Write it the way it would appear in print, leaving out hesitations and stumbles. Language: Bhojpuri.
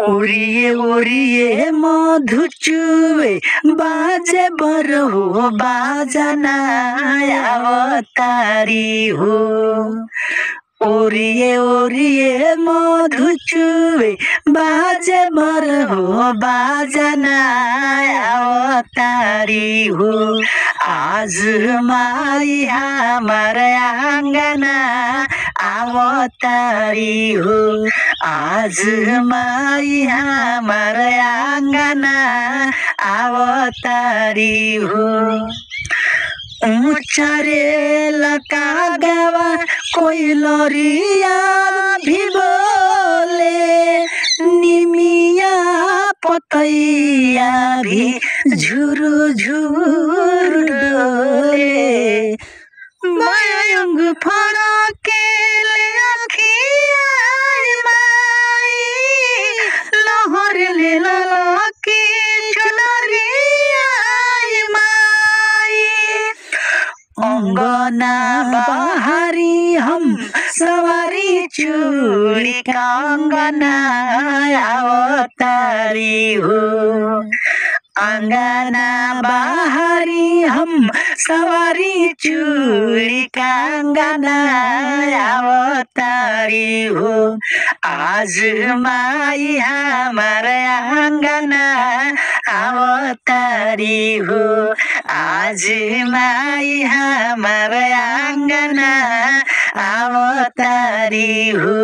ओरिए ओरिए मधु चुवे बाजे बर हो बाजना अवतारी हो ओरिए ओरिए मधु चुवे बाजे बर हो बाजना अवतारी हो आज माई हमार आंगना अवतारी हो आज माई हमार आंगना अवतारी हो ऊंचारे लका गवा कोई लरिया भी बोले निमिया पतैया भी झुरु झुरु डोले मयंग फड़केले अखिया माई लहर ले ललकी चुनरिया माई अंगना बहारी हम सवारी चूड़ी कंगना अवतारी हो अंगना बहारी हम सवारी चूड़ी कंगना अवतारी हो आज माई हमार आंगना अवतारी हो आज माई हमार आंगना अवतारी हो